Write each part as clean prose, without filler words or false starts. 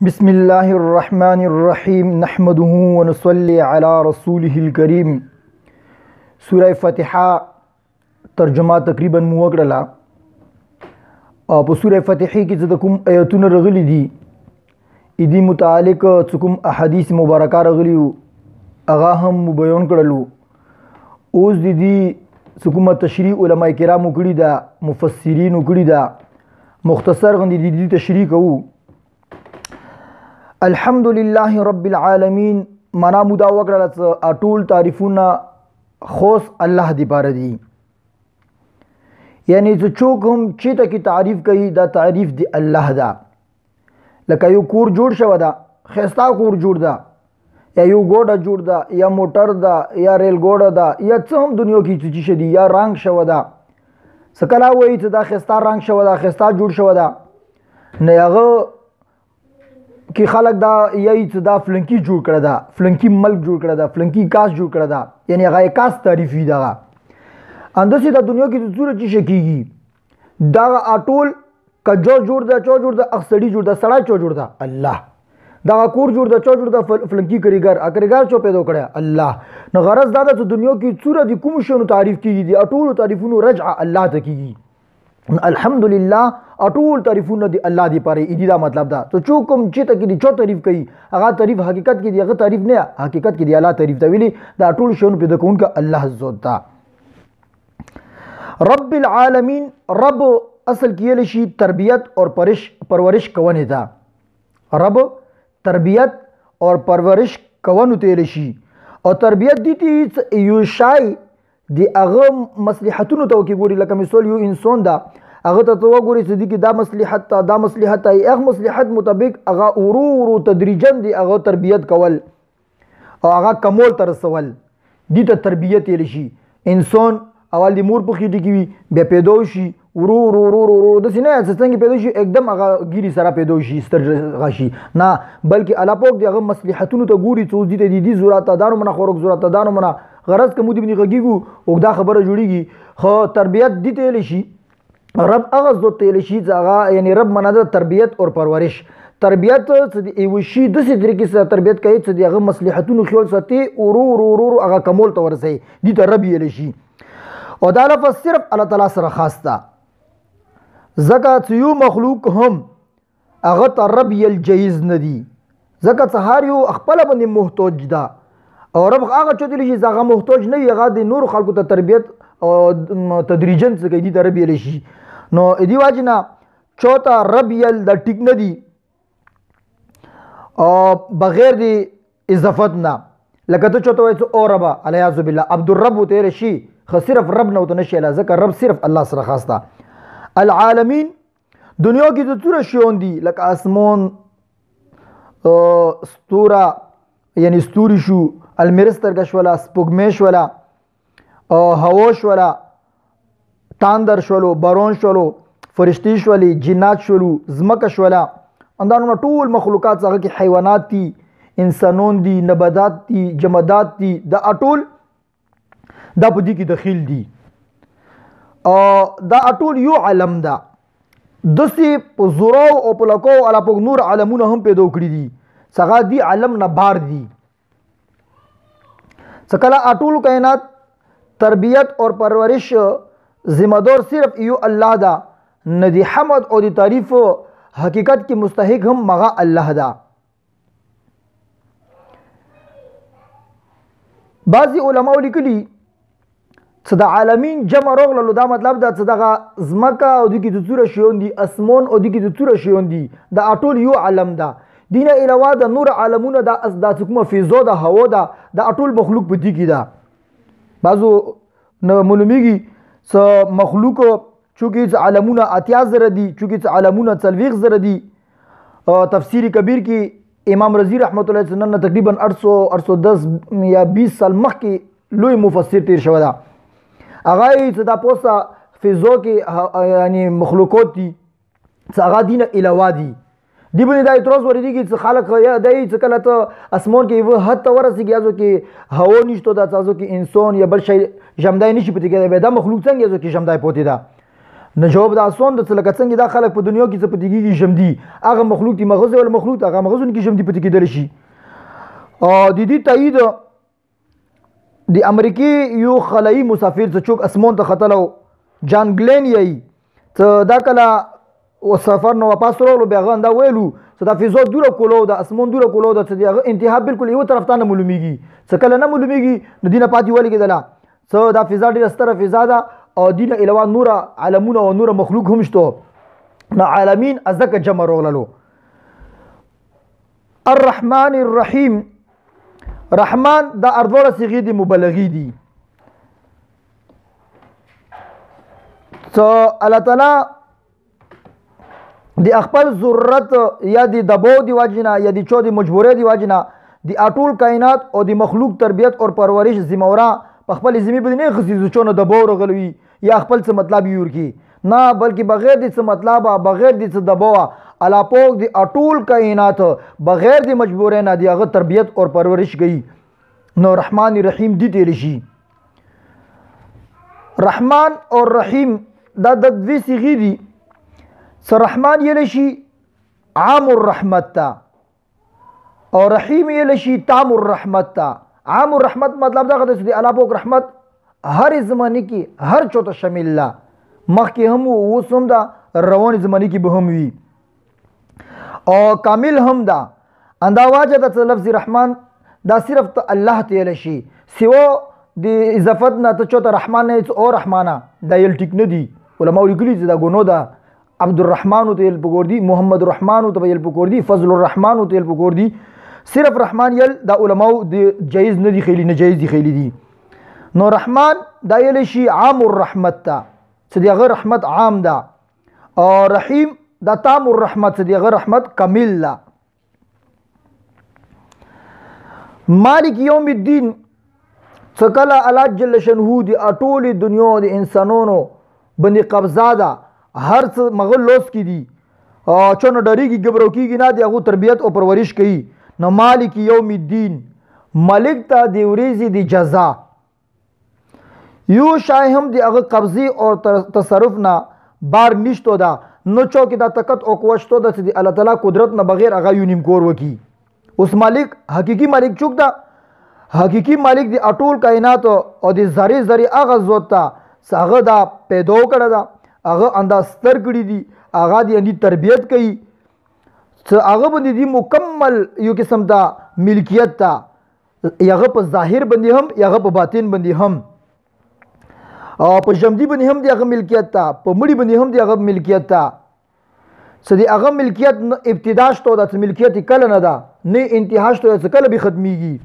بسم الله الرحمن الرحیم نحمده ونصلي على رسوله الكریم. سورہ فاتحہ ترجمه تقریبا مو وکړه او په سورہ فاتحه کې چې کوم آیتونه راغلي دي دې متعلق کوم احادیث مبارکه راغلي هغه هم بیان کړلو. اوس دې کوم تشریح علماء کرامو کړي دا مفسرین کړي دا مختصر غندې دې تشریح کوو. الحمدلله رب العالمین معنا مودا وکړه ټول تعریفونه خوص الله دی پاره دي، یعنی چې څوک هم چې ته کی تعریف کوي دا تعریف دی الله دا. لکه یو کور جوړ شو دا خستا کور جوړ دا یا یو ګوډه جوړ دا یا موټر دا یا ریل ګوډه دا یا څه هم دنیا کې چې شدي یا رنگ شو دا سکلا وایي چې دا خستا رنگ شو دا خستا جوړ شو دا نه هغه کی خلق دا یی چې دا فلنکی جوړ کړه دا فلنکی ملک جوړ کړه دا فلنکی کاس جوړ کړه دا یعنی هغه کاس تعریفي دا اندسه د دنیا کې د صورت چې کیږي دا اټول کجو جوړ دا چو جوړ دا اخسړی جوړ دا سړی چو جوړ دا الله دا کور جوړ دا چو جوړ دا فلنکی کریګر چو پیدا کړه الله. نو غرض دا د دنیا کې صورت کوم شنو تعریف کیږي دی اټول تعریفونو رجع الله ته کیږي. الحمدلله اټول تعریفونه دی الله دی پاره ایدی دا مطلب دا ته چوکم چې ته کې دی چو تعریف کوي هغه تعریف حقیقت کې دی هغه تعریف نه حقیقت کې دی الله تعریف ته ویلي دا ټول شون پیدا کون کا الله ذات دا. رب العالمین رب اصل کې لشي تربیت اور پرورش کوونه دا. رب تربیت اور پرورش کوونه ته لشي او تربیت دي تی یو شای دی هغه مصلحتونو ته کې ګوري. لکه مثال یو انسان دا هغه ته تو ګوري چې دی کې دا مصلحت هغه مصلحت مطابق هغه ورو تدریجا دی هغه تربیت کول او هغه کمول تر رسول دي ته تربیت یې شي. انسان اول دی مور په خېټه کې وي بیا پیدا شي ورو د سینې څنګه پیدا شي एकदम هغه ګيري سره پیدا شي ستر غشي نه بلکې الله پاک دی هغه مصلحتونو ته ګوري چې دي ضرورت دانو منه خورک ضرورت دانو منه غرض کوم دی بني غږیږي او دا خبره جوړیږي خو تربیت دي ته لشي رب هغه ذات ته لشي هغه یعنی رب منه تربیت اور پرورش. تربیت چې یو شی د څه طریقې سره تربیت کوي چې هغه مصلحتونو خیال ساتي ورو هغه کمول ته ورسي دي ته رب یې لشي. او دا لفظ صرف الله تعالی سره خاص ده زکات یو مخلوق هم هغه ته رب یل جایز ندي زکات هر یو خپل باندې محتاج ده او رب هغه چې دی هغه محتاج نه هغه د نور خلکو ته تربیت او تدریجا څه کوي د رب یل شي. نو دی واجنه چوتا رب یل د ټیک نه دی او بغیر دی اضافت نه لکه ته چوتا وایي او رب الیاذ بالله عبد الرب ته شي خو صرف رب نه وته نشي ځکه رب صرف الله سره خاص ده. العالمین دنیا کې د څوره شیون دي لکه اسمان ستوره یعنی ستوري شو المرستر شولا سپوږمۍ شولا هوا شولا تاندر شولو بارون شولو فرشتي شولي جنات شولو زمکه شولا اندانو ټول مخلوقات هغه کې حیوانات دي انسانون دي نباتات دي جمادات دي دا ټول دا په دې کې داخل دي او دا ټول یو علم ده دسی په زورو او په لکو علا په نور علمونه هم پیدا کړی دي څنګه دی علم نه بار دي څکلا ټول کائنات تربیت اور پرورش ذمہ دار صرف یو الله دا ندی حمد او دی تعریف حقیقت کی مستحق هم مغا الله دا. بعضی علماء لیکلی چې د عالمین جمع راغلو دا مطلب دا چې دغه ځمکه او د کې د څوره شیون دي اسمان او د کې د څوره شیون دي دا ټول یو علم ده. دینه علاوه د نور عالمونه دا کومه فضا د هوا دا ټول مخلوق په دې کې ده. بعضو نو معلومیږي چې مخلوق چونکې عالمونه اتیا زره دي چونکې عالمونه 40 زره دي. تفسیر کبیر کې امام رضی رحمت الله علیه وسلم تقریبا 810 یا 20 سال مخکې لوی مفسر تیر شوی دا هغه چې دا پوسه فضا کې یعنی مخلوقات دي چې هغه دینه علاوه دي دی باندې دا اعتراض ورېږي چې خلک یا دای چې کله ته اسمان کې و حد ته ورسېږي یازو کې هوا نشته دا تاسو کې انسان یا بل شی جمدای نشي پاتې کېدای دا مخلوق څنګه یازو کې جمدای پاتې ده. نه جواب دا آسان ده لکه څنګه دا خلک په دنیا کې څه پاتې کېږي ژمدي هغه مخلوق دي مغز ول مخلوق هغه مغزونه کې ژمدي پاتې کېدلی شي. د دې تایید د امریکې یو خلایي مسافر څه چوک اسمان ته ختلو جان ګلین یې څه دا کله سفر نه واپس راغلو بیا هغه دا ویلو څه دا فضا دوره کولو د اسمان دوره کولو د څه هغه انتها بالکل یو طرف ته نه معلومیږي څه کله نه معلومیږي نو دینه پاتې ولې کېدله څه دا فضا ډېره ستره فضا ده او دینه علاوه نور عالمونه او نور مخلوق هم شته نو عالمین ازکه جمع راغللو. الرحمن الرحیم رحمان دا اردوړه صيغې دي مبالغې دي. څه الله تعالی د خپل ضرورت یا د دباو دی واجنه یا د چا د مجبورۍ دی واجنه د اټول کائنات او د مخلوق تربیت او پرورش ذمہواره په خپل ذمہ باندې نه خصي چونه دباو رغلوي یا خپل څه مطلب یور کی نه بلکې بغیر د څه مطلب بغیر د څه دباو الله پاک د اټول کائنات بغیر د مجبورۍ نه دی هغه تربیت او پرورش کوي. نو رحمان رحیم دی تل شي. رحمان او رحیم دا د دوی صيغې دي. رحمان یې لشي عام الرحمت تا او رحیم یې لشي تام الرحمت تا. عام الرحمت مطلب دا غته چې الله پاک رحمت هر زمانه کې هر چوته شامل لا مخکې هم اوس هم دا روان زمانه کې به هم وي او کامل هم دا اندا واجه د لفظ رحمان دا صرف ته الله ته لشي سوا د اضافت نه ته چوته رحمان نه او رحمانه دا یل ټیک نه دي. علماء لیکلي چې دا ګونو دا عبد الرحمن ته یل پکوردي محمد الرحمن ته یل پکوردي فضل الرحمن ته یل پکوردي صرف رحمان یل دا علماء د جایز نه دي خېلی نه جایز دي خېلی دي. نو رحمان دا یل شي عام الرحمت تا چې دغه رحمت عام ده او رحیم دا تام الرحمت چې دغه رحمت کامل ده. مالک یوم الدین څکله الله جل شانه دی اټول دنیا د انسانونو باندې قبضه ده هر څه مغل لوس کی دي چونه ډریږي ګبرو کیږي نه دی هغه تربیت او پرورش کوي. نو مالک یوم الدین مالک ته دی ورځې دی جزا یو شای هم دی هغه قبضه او تصرف نه بار نشته ده نو چوک دا طاقت او قوت شته ده چې الله تعالی قدرت نه بغیر هغه یو نیم کور وکي. اوس مالک حقيقي مالک چوک ده حقيقي مالک دی اټول کائنات او دی ذره ذره هغه ذات ته هغه دا پیدا کړه ده هغه انداز ستر کړی دي هغه دی تربیت کوي هغه باندې دی مکمل یو قسم ته ملکیت ته هغه په ظاهر باندې هم هغه په باطن باندې هم او په جمدی باندې هم دی هغه ملکیت ته په مړی باندې هم دی هغه ملکیت ته سدي هغه ملکیت ابتدا شته د ملکیت کله نه ده نه انتها شته کله به ختميږي.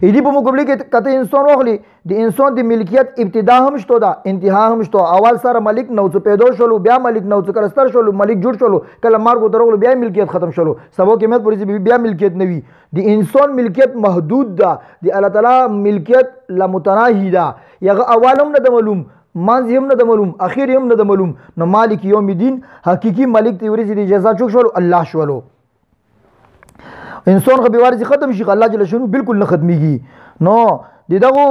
ایدی په مقابله کې کته انسان واخلي د انسان د ملکیت ابتدا هم شته ده انتها هم شته. اول سره مالک نو څه پیدا شولو بیا مالک نو څه کرستر شولو مالک جوړ شولو کله مارګ درغلو بیا ملکیت ختم شولو سبا کې مت پولیس بیا ملکیت نوي. د انسان ملکیت محدود ده د الله تعالی ملکیت لا متناهي ده یغه اولم نه د معلوم مانځ هم نه د معلوم اخیر هم نه د معلوم. نو مالک یوم الدین حقيقي مالک ته ورځي د جزا چوک شولو الله شولو. انسان خو بیوارث ختم شي الله جل شانو بالکل نه ختميږي. نو دغه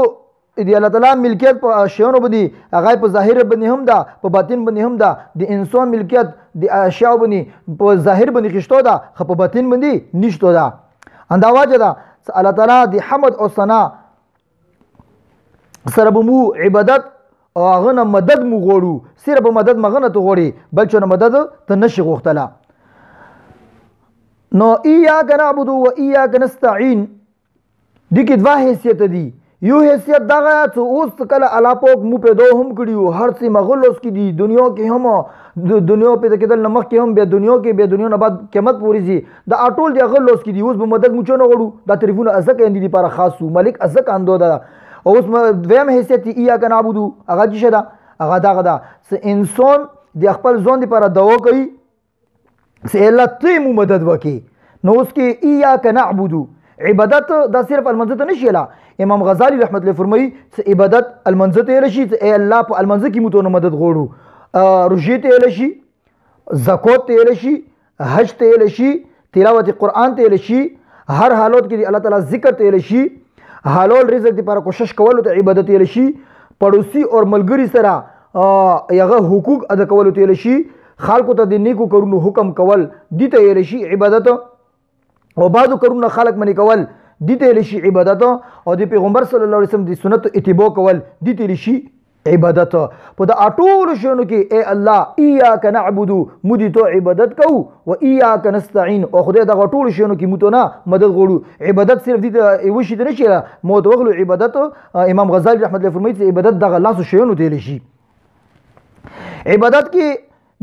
د الله تعالی ملکیت په شیانو باندې هغه په ظاهر باندې هم ده په باطن باندې هم ده. د انسان ملکیت د اشیاء باندې په ظاهر باندې خشتو ده خو په باطن باندې نشته ده. اندا واجه ده الله تعالی د حمد او ثنا سره مو عبادت او هغه نه مدد مو غوړو صرف مدد مغنه ته غوړي بل چې مدد ته نشي غوښتله. نو ایاک نعبد و ایاک نستعين دي کې دوه حیثیت دي. یو حیثیت دغه چې اوس کله الله پاک مو پیدا هم کړیو هر څه مغلوس کې دي دنیا کې هم دنیا پیدا کېدل نمخ کې هم به دنیا کې به دنیا نه بعد قیامت پورې زی دا اټول دی غلوس کې دي اوس به مدد مو چونه غړو دا تعریفونه ازک اندي لپاره خاصو ملک ازک اندو ده. اوس دویم حیثیت ایاک نعبد هغه چې ده هغه دغه ده انسان د خپل ځان لپاره دعا کوي سهله ته مو مدد وکي. نو اس کې ایاک نعبد عبادت دا صرف المنزه ته نشي لا. امام غزالی رحمت الله فرمایي چې عبادت المنزه ته لشي ای الله په المنزه کې مو ته مدد غوړو روزه ته لشي زکات ته لشي حج ته لشي تلاوت قرآن ته لشي هر حالات کې الله تعالی ذکر ته لشي حلال رزق لپاره کوشش کول ته عبادت لشي پړوسی او ملګری سره هغه حقوق ادا کول ته ویل شي خلکو ته د نیکو کارونو حکم کول دي ته ویل شي عبادت او بعضو کارونه خلک منې کول دي ته ویل شي عبادت او د پیغمبر صلی الله علیه وسلم د سنت اتباع کول دي ته ویل شي عبادت په د ټولو شیانو کې ای الله ایاک نعبد موږ دې ته عبادت کوو و ایاک نستعین او خدای دغه ټولو شیانو کې موږ ته نه مدد غواړو عبادت صرف دې ته یوه شي ته نه شي موږ ته وغلو عبادت امام غزالی رحمت الله فرمایي چې عبادت دغه لاسو شیانو ته ویلی شي عبادت کې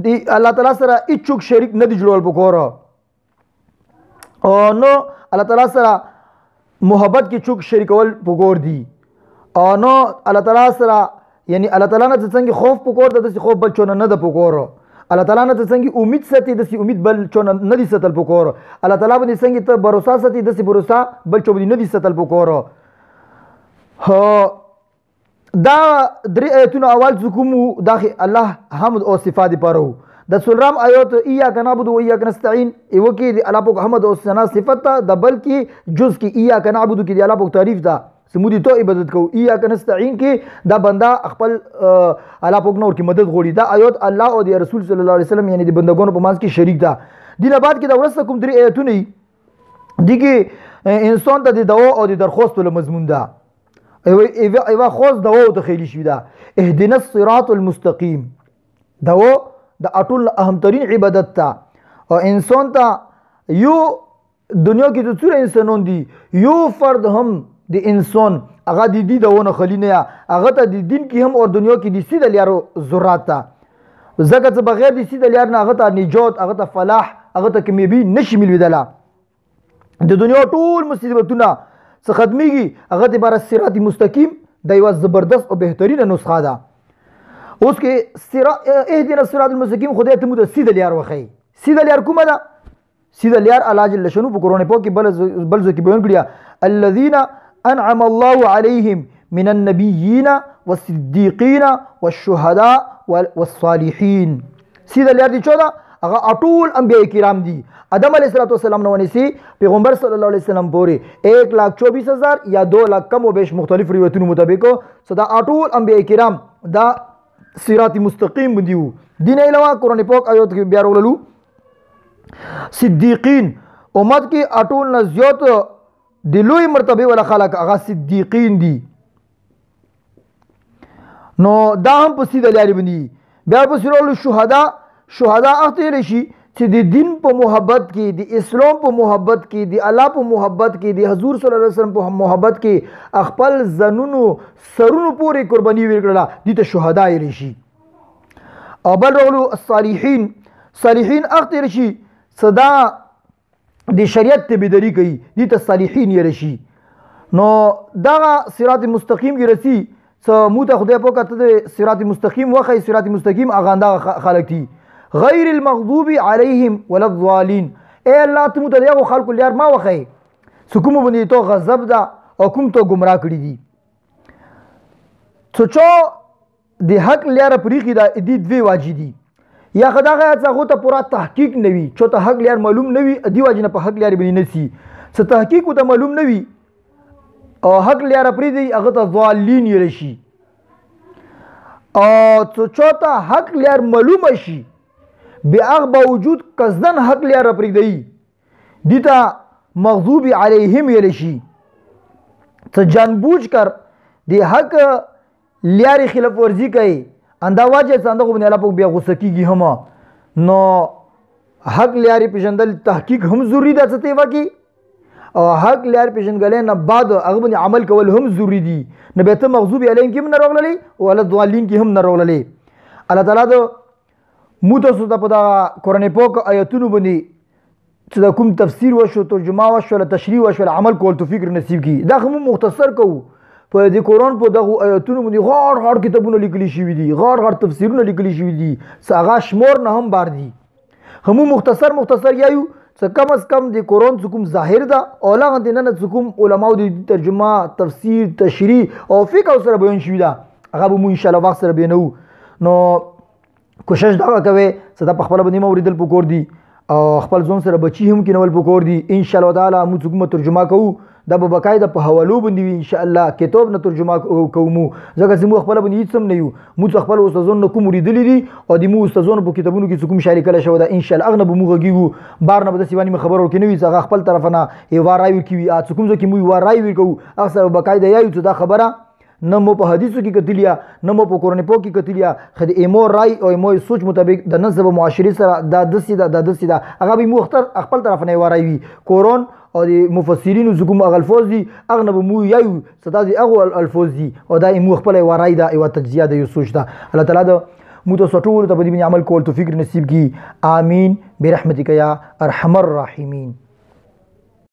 د الله تعالی سره هیڅوک شریک نه دی جوړول پکار او نو الله تعالی سره محبت کې څوک شریکول پکار دي او نو الله تعالی سره یعنی الله تعالی نه څنګه خوف پکور د خوف بل چونه نه د پکور الله تعالی نه څنګه امید ساتي د امید بل چونه نه دي ستل پکور الله تعالی باندې څنګه ته باور ساتي د باور بل چونه نه دي ستل پکور ها دا درې آیتونه اول کوم داخل الله حمد او صفات پرو د سلرام آیات ایاک نعبد و ایاک نستعین ایو کې د الله پاک حمد او ثنا صفت د بل کې جز کې ایاک نعبد کې د الله پاک تعریف ده سمودی تو عبادت کو ایاک نستعین کې دا بندا خپل الله پاک نور کې مدد غوړي دا آیات الله او د رسول صلی الله علیه وسلم یعنی د بندګانو په منځ کې شریک ده دینه بعد کې دا ورسته کوم درې آیتونه دي کې انسان ته د دعا او د درخواست له مضمون ده ایوا خاص دعا ته خېلی شي ده اهدنا الصراط المستقیم دعا د اټول اهم ترین عبادت ته او انسان ته یو دنیا کې د څوره انسانون دي یو فرد هم د انسان هغه د دې دونه خلی نه هغه ته د دین کې هم او دنیا کې د سیده لارو ضرورت ته ځکه چې بغیر د سیده لار نه هغه ته نجات هغه ته فلاح هغه ته کامیابی نشي ملویدله د دنیا ټول مصیبتونه څه ختمیږي هغه د بار صراط مستقیم د یو زبردست او بهترینه نسخه ده اوس کې اهدنا الصراط المستقیم خدای ته مو د سیده لار وخی سیده لار کومه ده سیده لار الله جل شانو په قرآن پاک کې بل ځکه بیان کړی الذين انعم الله عليهم من النبيين والصديقين والشهداء والصالحين سیده لار دي چودا هغه ټول انبیاء کرام دي آدم علیہ السلام نو ونیسی پیغمبر صلی الله علیه وسلم پورې 1,24,000 یا 2 लाख کم و بیش مختلف روایتونو مطابق صدا ټول انبیاء کرام دا صراط مستقیم دیو دین علاوه قرآن پاک آیات کې بیا ورولو صدیقین امت کې اټول نه زیات د لوی مرتبه ولا خلق هغه صدیقین دي نو دا هم په سیده لارې باندې بیا په سورول شهدا اخته لشي چې د دین په محبت کې د اسلام په محبت کې د الله په محبت کې د حضور صلی الله علیه وسلم په محبت کې خپل زنونو سرونو پورې قرباني ورکړه دي ته شهدا یې شي او بل رغلو صالحین اخته لشي صدا د شریعت تبعداري کوي دي ته صالحین یې شي نو دا صراط مستقیم کې رسی څه مو ته خدای په کته د صراط مستقیم وخی صراط مستقیم اغاندا خلق دي غیر المغضوب علیهم ولا الضالین اے الله ته مو ته یو خلق لار ما وخی سکوم باندې تو غضب دا او کوم تو گمراه کړی دي څو د حق لار پریخي دا دي دوی واجب دي یا خدای هغه ته پورا تحقیق نوي چې ته حق لار معلوم نوي دی واجب په حق لار باندې نسی څه تحقیق ته معلوم نوي او حق لار پری دی هغه ته ضالین یې شي او څو ته حق لار معلوم شي بیا باوجود قصدن حق لار پری دی دیتا مغضوب علیهم یې شي څه جانبوج کر دی حق لار خلاف ورزي کوي اندا واجه څنګه غو نه لا بیا غوسه کیږي هم نو حق لاري پیژندل تحقیق هم ضروری ده څه وکی او حق لار پیژنګل نه بعد هغه باندې عمل کول هم ضروری دي نه به ته مغضوب علیهم کې نه راغللې او ول ضالین کې هم نه راغللې الله تعالی دو متاسو ته په دا قرآن پاک آیاتونو باندې چې دا کوم تفسیر وشو ترجمه وشو تشریح وشو عمل کول توفیق نصیب کی دا هم مختصر کوو په دې قرآن په دغه آیاتونو باندې غاړ کتابونه لیکلي شوي دي غاړ تفسیرونه لیکلي شوي دي هغه شمور نه هم بار دي هم مختصر یایو څه کم از کم د قرآن څه کوم ظاهر ده او لا غندې نه څه کوم علماو د ترجمه تفسیر تشریح او فقه سره بیان شوي ده هغه به مو انشاءالله وخت سره بیانو نو کوشش دا کوي چې دا په خپل باندې موریدل پکور دي او خپل ځون سره بچي هم کینول پکور دي ان شاء الله تعالی موږ کومه ترجمه کوو دا به باقاعده په حوالو باندې وي انشاءالله کتاب نه ترجمه کوو ځکه چې موږ خپله باندې هېڅ هم نه یو موږ خپل استادانو نه کوم اورېدلي دي او د موږ استادانو په کتابونو کې چې کوم شاعري کله شوی ده انشاءالله هغه نه به موږ غږېږو بار نه به داسې باندې خبر ورکې نه وي چې هغه خپل طرفه نه یوه رایې ورکوي چې کوم ځای کې موږ یوه رایې ورکوو هغه سره باقاعده یایو چې دا خبره نه مو په حدیثو کې کتلي نه مو په قرآن پاک کې کتلي خو د ایمو رای او ایمو سوچ مطابق د نن سبا معاشرې سره دا داسې ده دا داسې ده هغه به موږ خپل طرف نه یوه رای وي قرآن او د مفسرینو چې کوم هغه الفاظ دي هغه نه به موږ یایو چې دا د هغو الفاظ دي او دا موږ خپله یوه رای ده یوه تجزیه ده یو سوچ ده الله تعالی د موږ تاسو ټولو ته په دې باندې عمل کول توفیق نصیب کړي آمین برحمتک یا ارحم الراحمین.